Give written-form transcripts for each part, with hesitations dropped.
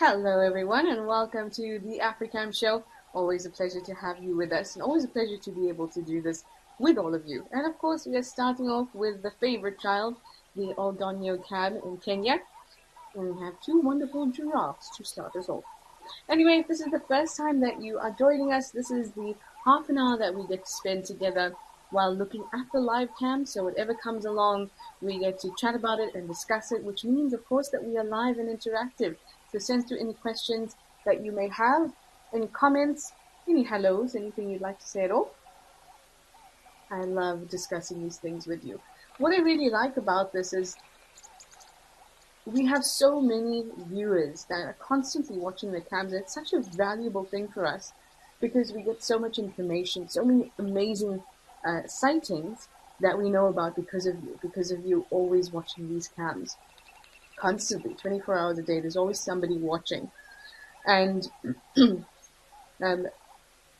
Hello, everyone, and welcome to the Africam show. Always a pleasure to have you with us, and always a pleasure to be able to do this with all of you. And of course, we are starting off with the favorite child, the Oldonyo cab in Kenya, and we have two wonderful giraffes to start us off. Anyway, if this is the first time that you are joining us, this is the half an hour that we get to spend together while looking at the live cam. So whatever comes along, we get to chat about it and discuss it, which means, of course, that we are live and interactive. So send through any questions that you may have, any comments, any hellos, anything you'd like to say at all. I love discussing these things with you. What I really like about this is we have so many viewers that are constantly watching the cams. It's such a valuable thing for us because we get so much information, so many amazing sightings that we know about because of you always watching these cams. Constantly, 24 hours a day, there's always somebody watching. And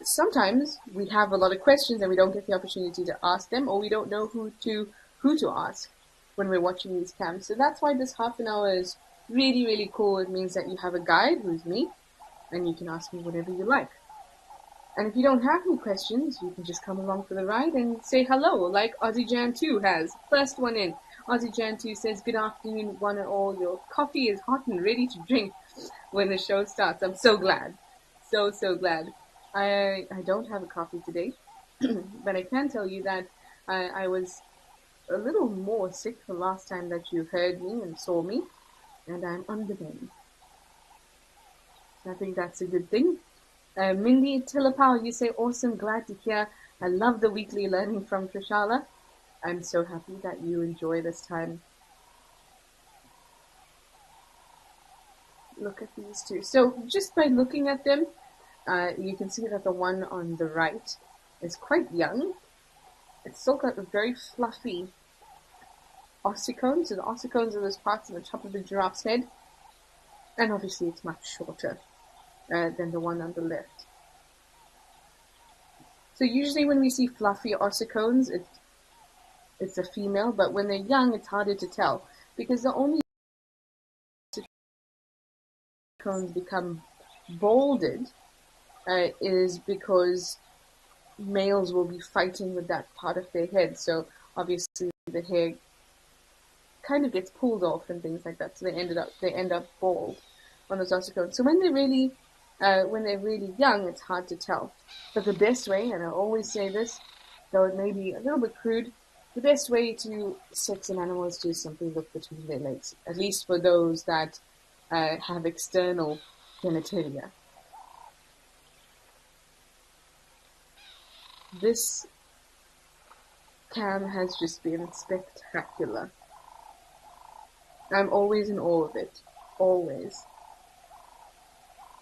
sometimes we have a lot of questions and we don't get the opportunity to ask them, or we don't know who to ask when we're watching these cams. So that's why this half an hour is really, really cool. It means that you have a guide, who's me, and you can ask me whatever you like. And if you don't have any questions, you can just come along for the ride and say hello, like Aussie Jan 2 has. First one in. Aussie Jan 2 says, "Good afternoon, one and all. Your coffee is hot and ready to drink when the show starts." I'm so glad. So glad. I don't have a coffee today, but I can tell you that I was a little more sick the last time that you heard me and saw me, and I'm on the mend. I think that's a good thing. Mindy Tillapau, you say, "Awesome, glad to hear. I love the weekly learning from Trishala." I'm so happy that you enjoy this time. Look at these two. So just by looking at them, you can see that the one on the right is quite young. It's still got a very fluffy ossicones. So the ossicones are those parts on the top of the giraffe's head. And obviously it's much shorter than the one on the left. So usually when we see fluffy ossicones, it's a female, but when they're young, it's harder to tell because the only ossicones become balded is because males will be fighting with that part of their head. So obviously the hair kind of gets pulled off and things like that. So they end up bald on those ossicones. So when they're really young, it's hard to tell. But the best way, and I always say this, though it may be a little bit crude, the best way to sex an animal is to simply look between their legs, at least for those that have external genitalia. This cam has just been spectacular. I'm always in awe of it. Always.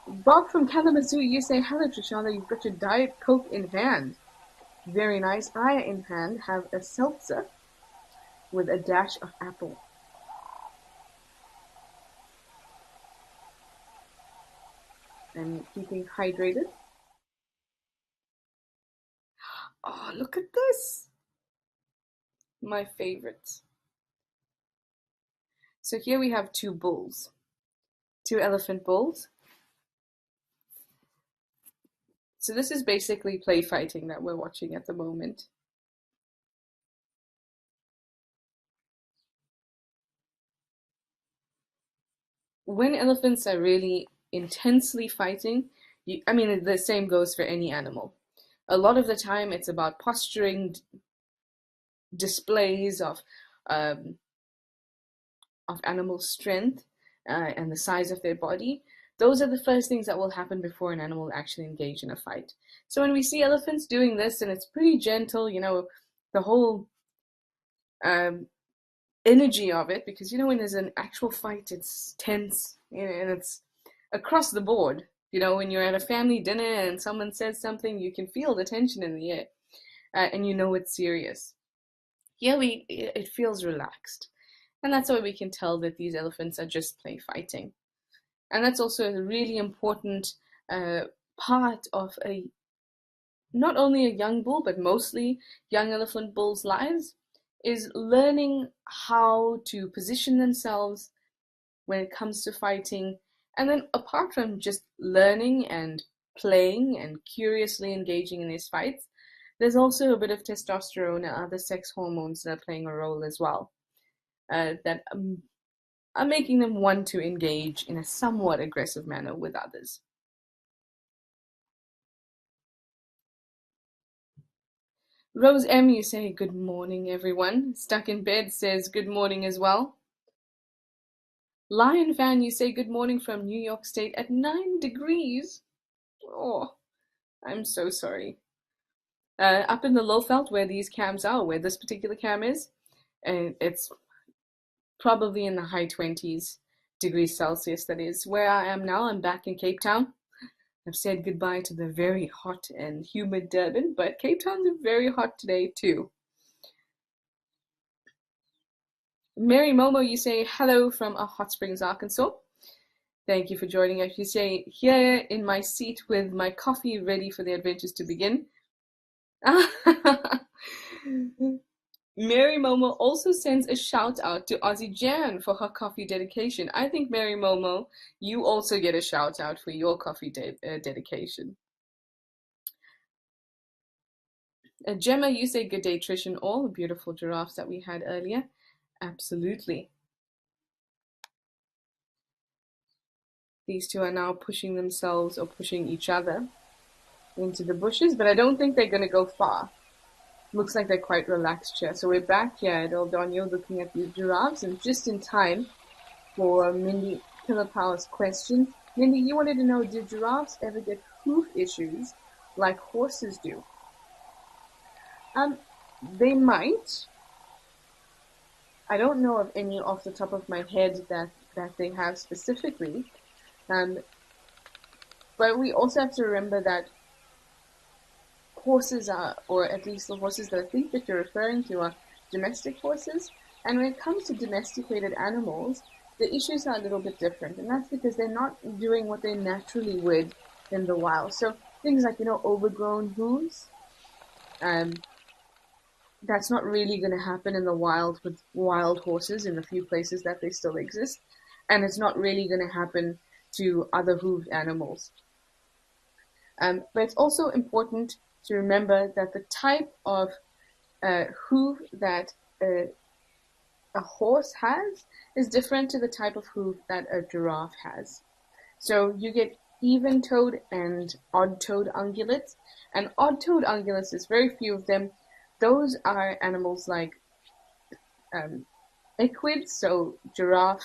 Bob from Kalamazoo, you say, "Hello Trishala, you've got your Diet Coke in hand." Very nice. I, in hand, have a seltzer with a dash of apple. I'm keeping hydrated. Oh, look at this! My favorite. So here we have two bulls. Two elephant bulls. So this is basically play fighting that we're watching at the moment. When elephants are really intensely fighting, the same goes for any animal. A lot of the time it's about posturing, displays of animal strength and the size of their body. Those are the first things that will happen before an animal will actually engage in a fight. So when we see elephants doing this, and it's pretty gentle, the whole energy of it, because when there's an actual fight, it's tense, and it's across the board. When you're at a family dinner and someone says something, you can feel the tension in the air, and it's serious. Here it feels relaxed, and that's why we can tell that these elephants are just play fighting. And that's also a really important part of not only a young bull, but mostly young elephant bulls' lives, is learning how to position themselves when it comes to fighting And then apart from just learning and playing and curiously engaging in these fights, there's also a bit of testosterone and other sex hormones that are playing a role as well, that are making them want to engage in a somewhat aggressive manner with others. Rose M, you say good morning, everyone. Stuck in bed says good morning as well. Lion Fan, you say good morning from New York State at 9 degrees. Oh, I'm so sorry. Up in the Lowveld, where these cams are, where this particular cam is, it's probably in the high 20s degrees Celsius. That is where I am now. I'm back in Cape Town. I've said goodbye to the very hot and humid Durban, but Cape Town's very hot today too. Mary Momo, you say hello from Hot Springs, Arkansas. Thank you for joining us. You say, here in my seat with my coffee ready for the adventures to begin. Mary Momo also sends a shout out to Ozzy Jan for her coffee dedication. I think, Mary Momo, you also get a shout out for your coffee dedication. Gemma, you say good day, Trish and all. Beautiful giraffes that we had earlier. Absolutely. These two are now pushing themselves or pushing each other into the bushes, but I don't think they're going to go far. Looks like they're quite relaxed here. So we're back here at El Doño looking at these giraffes, and just in time for Mindy Pillar Power's question. Mindy, you wanted to know, do giraffes ever get hoof issues like horses do? They might. I don't know of any off the top of my head that they have specifically. But we also have to remember that horses are, or at least the horses that I think that you're referring to, are domestic horses. And when it comes to domesticated animals, the issues are a little bit different. And that's because they're not doing what they naturally would in the wild. So things like, overgrown hooves, that's not really going to happen in the wild with wild horses in the few places that they still exist. And it's not really going to happen to other hooved animals. But it's also important to remember that the type of hoof that a horse has is different to the type of hoof that a giraffe has. So you get even-toed and odd-toed ungulates. And odd-toed ungulates, there's very few of them. Those are animals like equids, so zebra,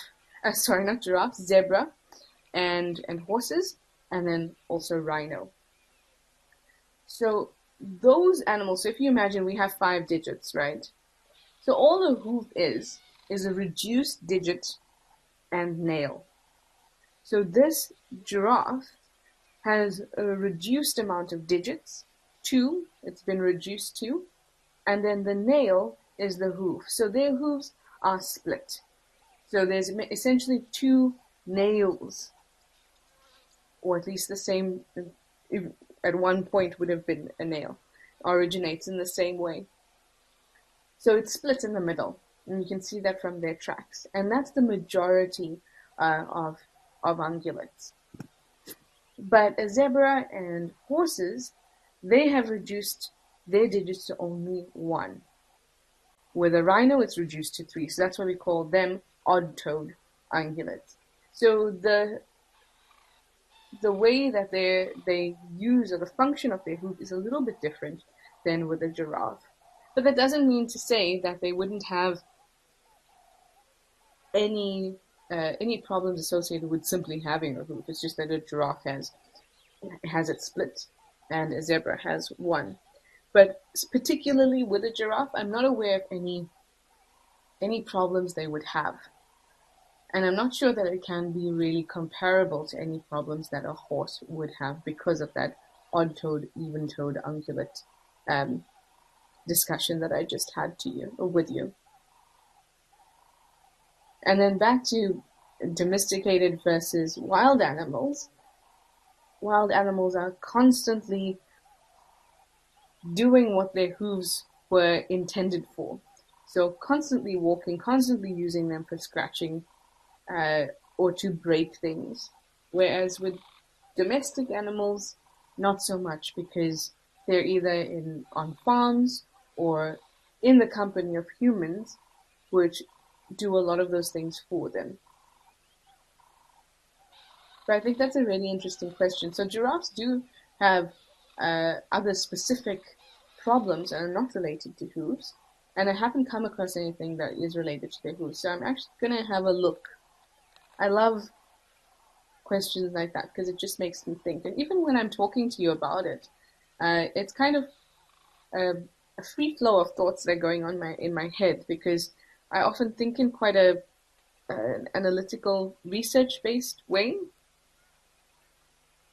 and horses, and then also rhino. So those animals, so if you imagine we have 5 digits, right? So all a hoof is a reduced digit and nail. So this giraffe has a reduced amount of digits, 2, it's been reduced to, and then the nail is the hoof. So their hooves are split. So there's essentially 2 nails, or at least the same, at one point would have been a nail, originates in the same way. So it's split in the middle, and you can see that from their tracks. And that's the majority of ungulates. But a zebra and horses, they have reduced their digits to only 1. With a rhino, it's reduced to 3. So that's why we call them odd-toed ungulates. So the way that they use, or the function of their hoof, is a little bit different than with a giraffe. But that doesn't mean to say that they wouldn't have any problems associated with simply having a hoof. It's just that a giraffe has it split, and a zebra has 1. But particularly with a giraffe, I'm not aware of any problems they would have. And I'm not sure that it can be really comparable to any problems that a horse would have because of that odd-toed, even-toed ungulate discussion that I just had with you. And then back to domesticated versus wild animals. Wild animals are constantly doing what their hooves were intended for. So constantly walking, constantly using them for scratching or to break things. Whereas with domestic animals, not so much because they're either on farms or in the company of humans, which do a lot of those things for them. But I think that's a really interesting question. So giraffes do have other specific problems that are not related to hooves, and I haven't come across anything that is related to their hooves. So I'm actually gonna have a look. I love questions like that because it just makes me think. And even when I'm talking to you about it, it's kind of a free flow of thoughts that are going on in my head because I often think in quite a an analytical, research based way.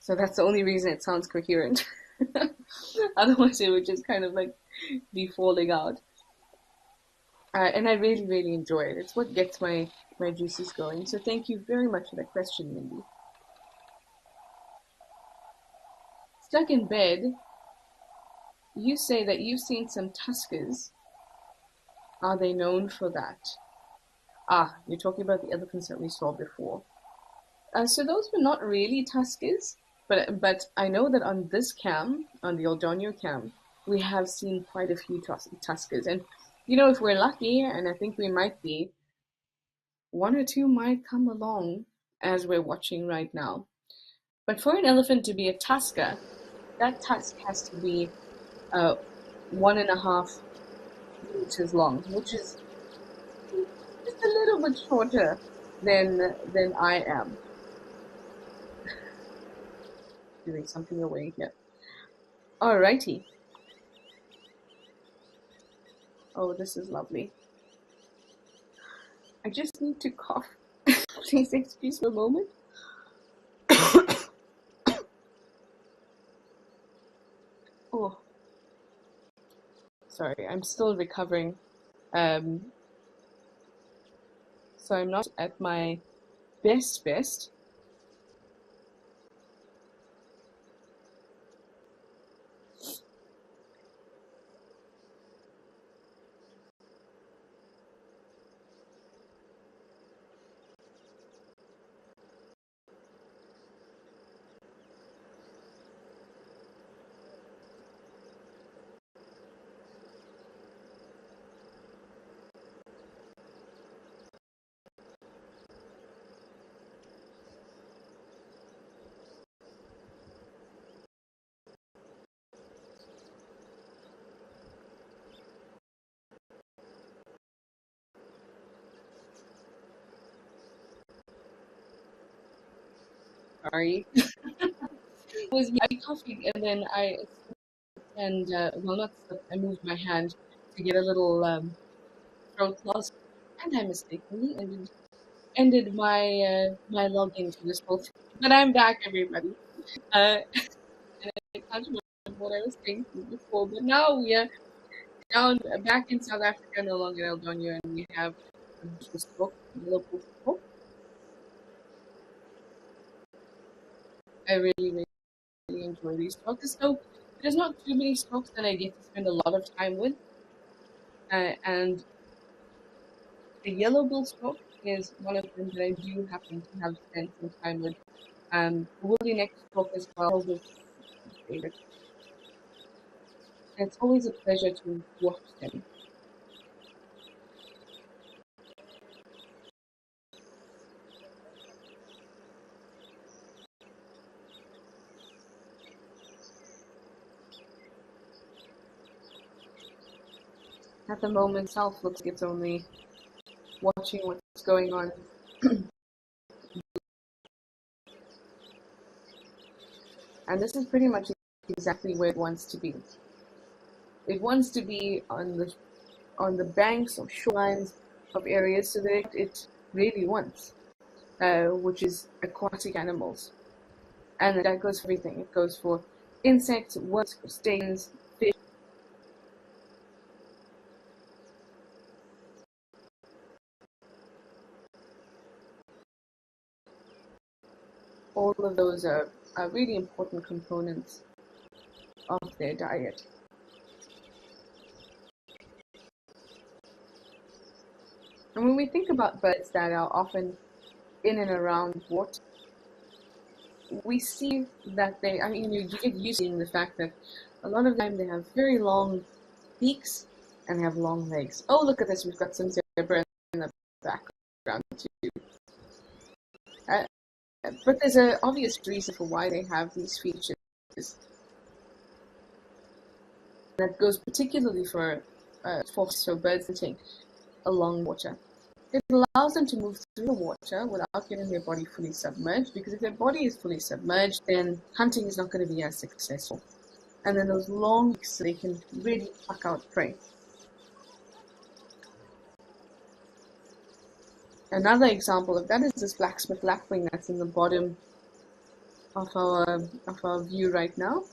So that's the only reason it sounds coherent. Otherwise, it would just kind of like be falling out. And I really, really enjoy it. It's what gets my juices going. So thank you very much for that question, Mindy. Stuck in bed, you say that you've seen some tuskers. Are they known for that? Ah, you're talking about the elephants that we saw before. So those were not really tuskers, but I know that on this cam, on the Aldonio cam, we have seen quite a few tuskers, and if we're lucky, and I think we might be, one or two might come along as we're watching right now. But for an elephant to be a tusker, that tusk has to be 1.5 meters long, which is just a little bit shorter than I am. Doing something away here. Alrighty. Oh, this is lovely. I just need to cough. Please excuse me a moment. Oh, sorry, I'm still recovering. So I'm not at my best. Sorry. I was coughing and then well, not slipped, I moved my hand to get a little throat loss, and I mistakenly ended my login to this whole thing. But I'm back, everybody. And I can't remember what I was saying before, but now we are back in South Africa, no longer in Eldonia, and we have the stroke, the local stroke. I really, really enjoy these strokes. So there's not too many strokes that I get to spend a lot of time with, and the yellow bill stroke is one of them that I do happen to have spent some time with. The woolly neck stroke as well is my favorite. And it's always a pleasure to watch them. At the moment, South looks like it's only watching what's going on. And this is pretty much exactly where it wants to be. It wants to be on the banks or shorelines of areas so that it really wants, which is aquatic animals. And that goes for everything. It goes for insects, worms, crustaceans, fish. All of those are really important components of their diet. And when we think about birds that are often in and around water, we see that they, I mean, you get used to seeing the fact that a lot of the time they have very long beaks and they have long legs. Oh, look at this, we've got some zebra in the background too. But there's an obvious reason for why they have these features. That goes particularly for birds that take along water. It allows them to move through the water without getting their body fully submerged, because if their body is fully submerged, then hunting is not going to be as successful. And then those long beaks, they can really pluck out prey. Another example of that is this black-spot lapwing that's in the bottom of our view right now.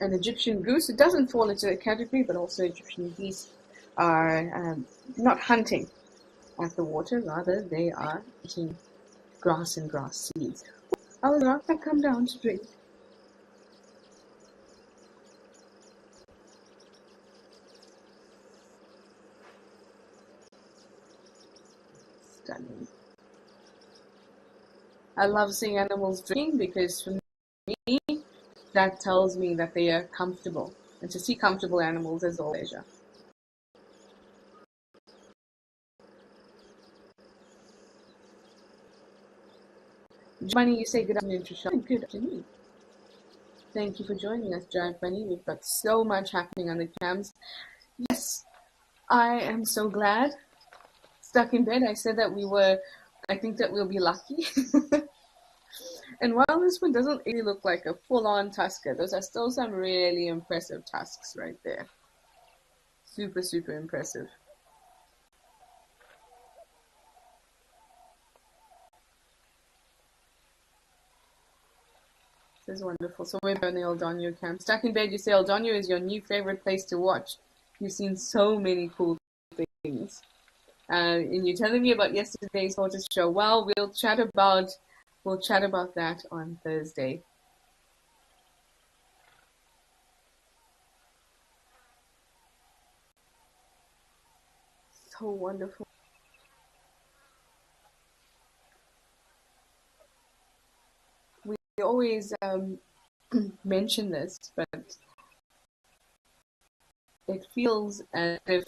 An Egyptian goose, it doesn't fall into the category, but also Egyptian geese are not hunting at the water, rather they are eating grass and grass seeds. I'll not come down to drink. Stunning. I love seeing animals drinking because for me, that tells me that they are comfortable. And to see comfortable animals is all pleasure. Bunny, you say good afternoon, Trishala. Good afternoon. Thank you for joining us, Giant Bunny. We've got so much happening on the cams. Yes, I am so glad. Stuck in bed, I said that I think that we'll be lucky. And while this one doesn't really look like a full-on tusker, those are still some really impressive tusks right there. Super, super impressive. This is wonderful. So we're on the Eldonio camp. Stuck in bed, you say Eldonio is your new favorite place to watch. You've seen so many cool things. And you're telling me about yesterday's tortoise show. Well, we'll chat about that on Thursday. So wonderful. We always mention this, but it feels as if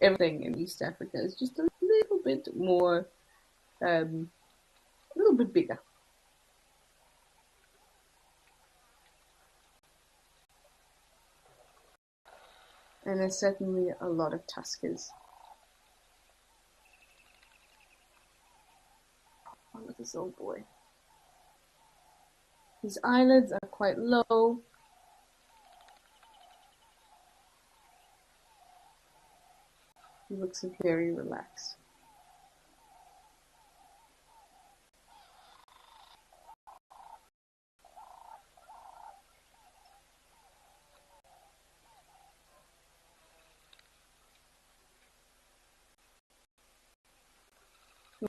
everything in East Africa is just a little bit more, a little bit bigger. And there's certainly a lot of tuskers. Oh, look at this old boy. His eyelids are quite low. He looks very relaxed.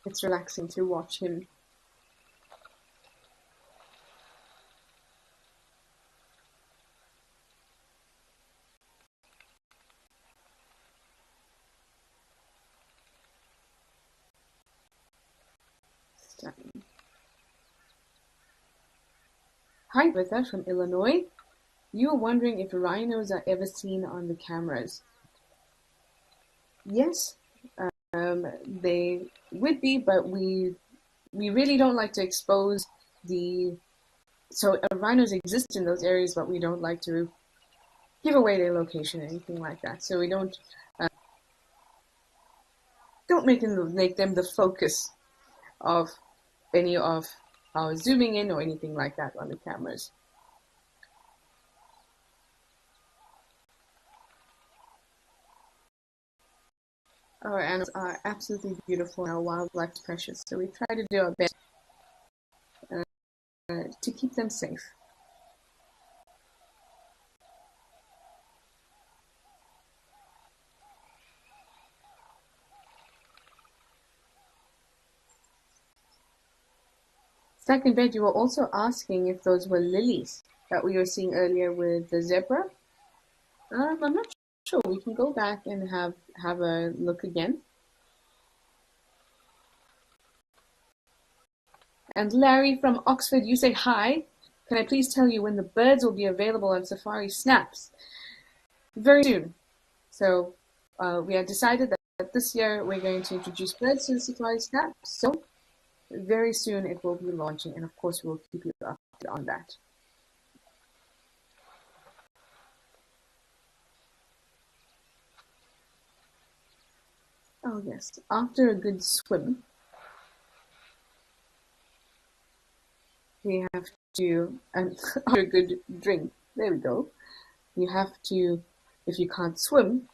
It's relaxing to watch him. Stunning. Hi, Britta from Illinois. You were wondering if rhinos are ever seen on the cameras. Yes, they would be, but we really don't like to expose so rhinos exist in those areas, but we don't like to give away their location or anything like that. So we don't make them the focus of any of our zooming in or anything like that on the cameras. Our animals are absolutely beautiful and our wildlife is precious, so we try to do our best to keep them safe. Second bed, you were also asking if those were lilies that we were seeing earlier with the zebra. I'm not sure. We can go back and have a look again. And Larry from Oxford, you say hi. Can I please tell you when the birds will be available on Safari Snaps? Very soon. So we have decided that this year we're going to introduce birds to the Safari Snaps. So very soon it will be launching, and of course we'll keep you updated on that. Oh yes, after a good swim, we have to, and after a good drink, there we go, you have to, if you can't swim,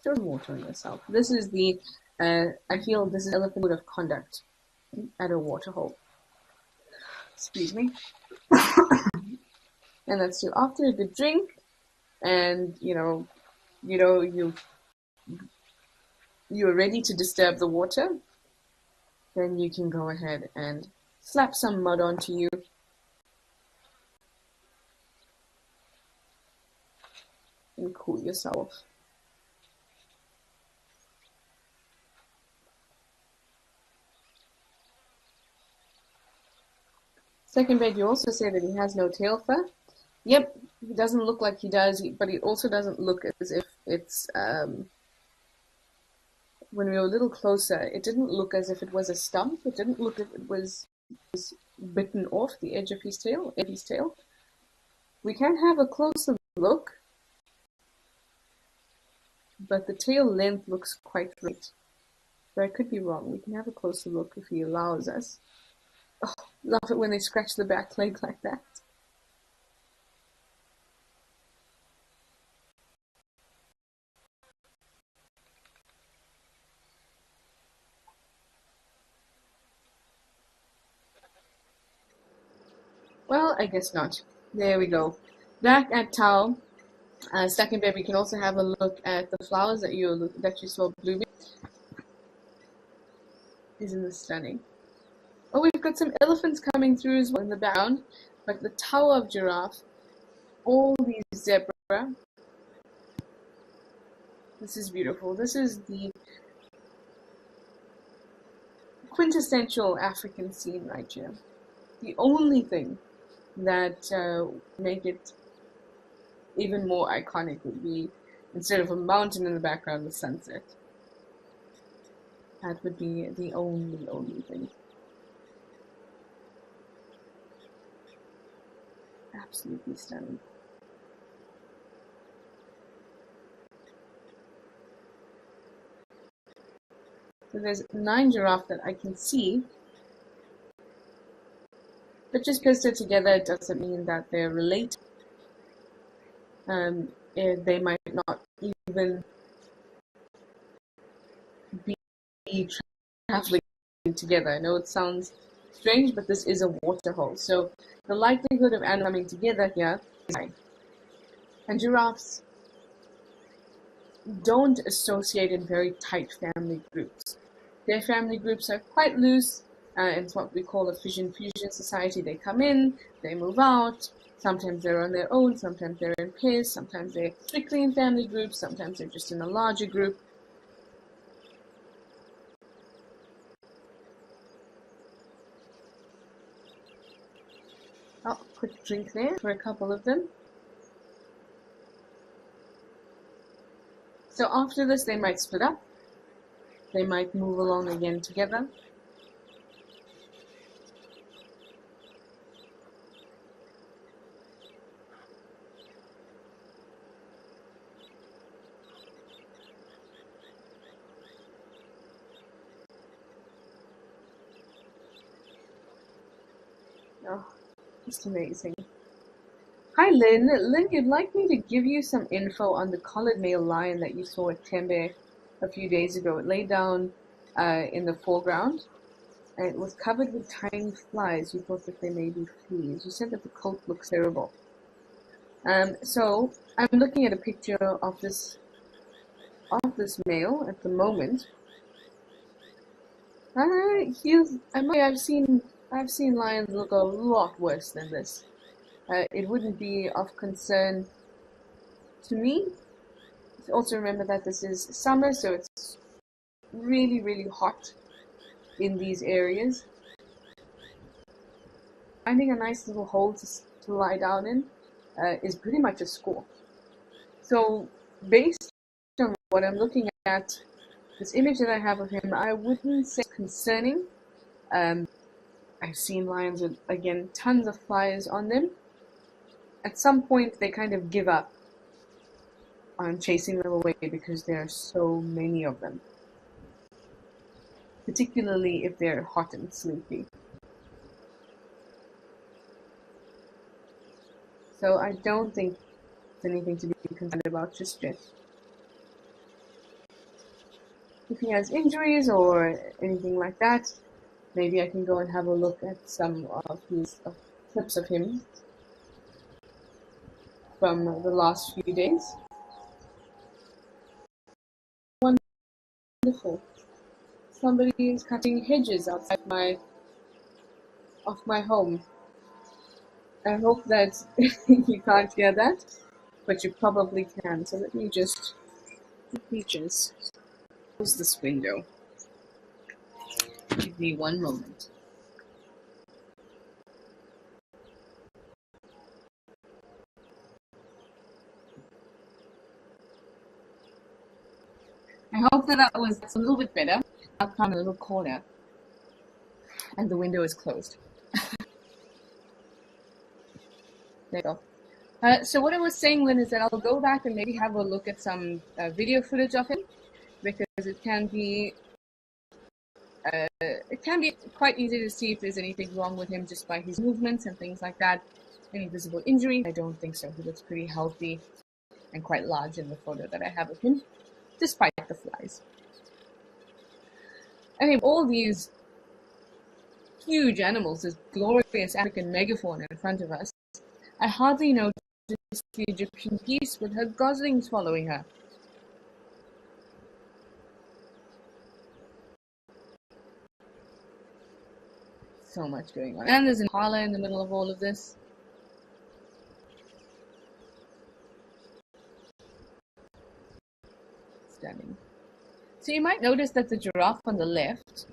throw some water on yourself. This is the, I feel this is elephant code of conduct at a waterhole. Excuse me. And that's to, after a good drink, and you're ready to disturb the water, then you can go ahead and slap some mud onto you. And cool yourself. Second bed, you also say that he has no tail fur. Yep, he doesn't look like he does, but he also doesn't look as if it's, when we were a little closer, it didn't look as if it was a stump. It didn't look as if it was bitten off the edge of his tail. We can have a closer look, but the tail length looks quite right. But I could be wrong. We can have a closer look if he allows us. Oh, love it when they scratch the back leg like that. Well, I guess not. There we go. Back at Tao, second bed, we can also have a look at the flowers that you saw blooming. Isn't this stunning? Oh, we've got some elephants coming through as well in the background, but the Tower of Giraffe, all these zebra. This is beautiful. This is the quintessential African scene right here. The only thing that make it even more iconic would be, instead of a mountain in the background, the sunset. That would be the only thing. Absolutely stunning. So there's 9 giraffes that I can see, but just because they're together doesn't mean that they're related. They might not even be traveling together. I know it sounds strange, but this is a waterhole, so the likelihood of animals coming together here is high. And giraffes don't associate in very tight family groups. Their family groups are quite loose. It's what we call a fission-fusion society. They come in, they move out. Sometimes they're on their own, sometimes they're in pairs, sometimes they're strictly in family groups, sometimes they're just in a larger group. Oh, quick drink there for a couple of them. So after this, they might split up. They might move along again together. Oh, just amazing. Hi, Lynn. Lynn, you'd like me to give you some info on the collared male lion that you saw at Tembe a few days ago. It lay down in the foreground, and it was covered with tiny flies. You thought that they may be fleas. You said that the coat looks terrible. So I'm looking at a picture of this male at the moment. I've seen lions look a lot worse than this. It wouldn't be of concern to me. Also remember that this is summer, so it's really, really hot in these areas. finding a nice little hole to lie down in is pretty much a score. So based on what I'm looking at, this image that I have of him, I wouldn't say it's concerning. I've seen lions with, again, tons of flies on them. At some point, they kind of give up on chasing them away because there are so many of them, particularly if they're hot and sleepy. So I don't think there's anything to be concerned about just yet. If he has injuries or anything like that, maybe I can go and have a look at some of his clips of him from the last few days. Wonderful. Somebody is cutting hedges outside of my home. I hope that you can't hear that, but you probably can. So let me just close this window. Give me one moment. I hope that was a little bit better. I'll come in a little corner, and the window is closed. There you go. So what I was saying, Lynn, is that I'll go back and maybe have a look at some video footage of him, because it can be quite easy to see if there's anything wrong with him just by his movements and things like that. Any visible injury? I don't think so. He looks pretty healthy and quite large in the photo that I have of him, despite the flies. Anyway, all these huge animals, this glorious African megafauna in front of us, I hardly noticed the Egyptian geese with her goslings following her. So much going on. And there's an impala in the middle of all of this. Stunning. So you might notice that the giraffe on the left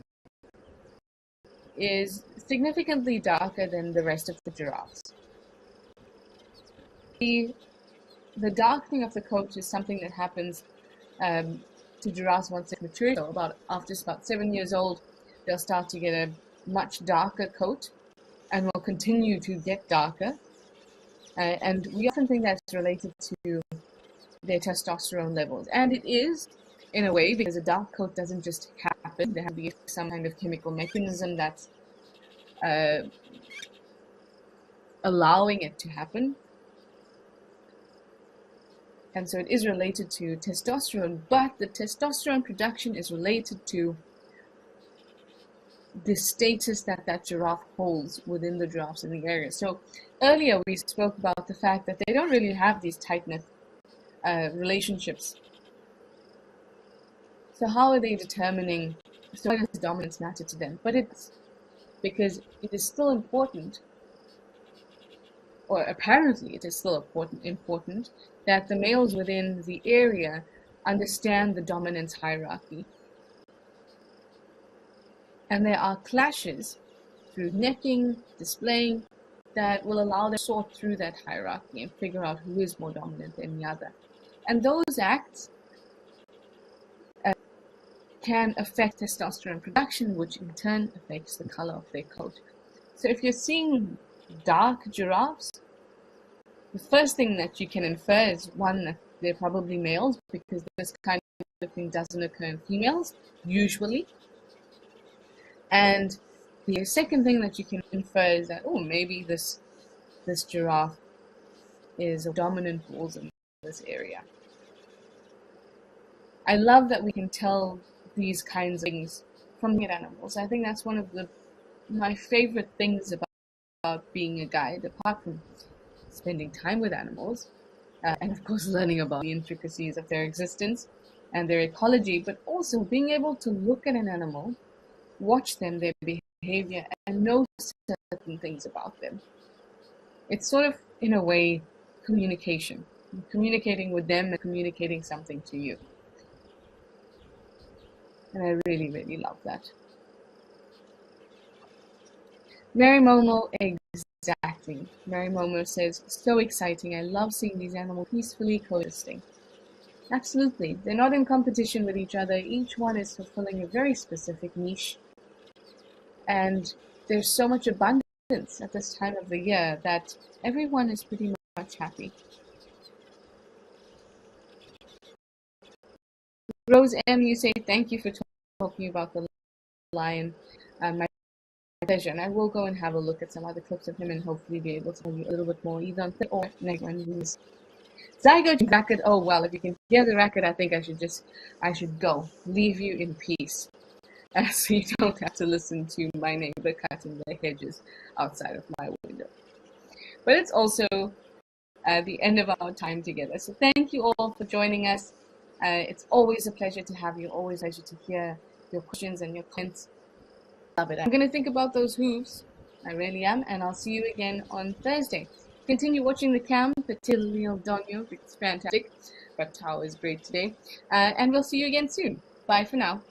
is significantly darker than the rest of the giraffes. The darkening of the coat is something that happens to giraffes once they're mature. So after about 7 years old, they'll start to get a much darker coat and will continue to get darker. And we often think that's related to their testosterone levels. And it is, in a way, because a dark coat doesn't just happen. There has to be some kind of chemical mechanism that's allowing it to happen. And so it is related to testosterone, but the testosterone production is related to the status that that giraffe holds within the giraffes in the area. So earlier we spoke about the fact that they don't really have these tight-knit relationships. So how are they determining, so why does dominance matter to them? But it's because it is still important, or apparently it is still important that the males within the area understand the dominance hierarchy. And there are clashes through necking, displaying, that will allow them to sort through that hierarchy and figure out who is more dominant than the other. And those acts can affect testosterone production, which in turn affects the color of their coat. So if you're seeing dark giraffes, the first thing that you can infer is, one, that they're probably males, because this kind of thing doesn't occur in females, usually. And the second thing that you can infer is that, oh, maybe this giraffe is a dominant bulls in this area. I love that we can tell these kinds of things from the animals. I think that's one of my favorite things about being a guide, apart from spending time with animals, and of course learning about the intricacies of their existence and their ecology, but also being able to look at an animal, watch them, their behavior, and know certain things about them. It's sort of, in a way, communication. Communicating with them and communicating something to you. And I really, really love that. Mary Momo, Exactly. Mary Momo says, so exciting. I love seeing these animals peacefully coexisting. Absolutely. They're not in competition with each other. Each one is fulfilling a very specific niche. And there's so much abundance at this time of the year that everyone is pretty much happy. Rose M, you say thank you for talking about the lion. My pleasure. And I will go and have a look at some other clips of him and hopefully be able to tell you a little bit more either on Twitter or next when we Zygote racket. Oh well, if you can hear the racket, I think I should go. Leave you in peace. So you don't have to listen to my neighbor cutting the hedges outside of my window. But it's also the end of our time together. So thank you all for joining us. It's always a pleasure to have you, always a pleasure to hear your questions and your comments. Love it. I'm going to think about those hooves. I really am. And I'll see you again on Thursday. Continue watching the cam, particularly of Donio. It's fantastic. Reptile is great today. And we'll see you again soon. Bye for now.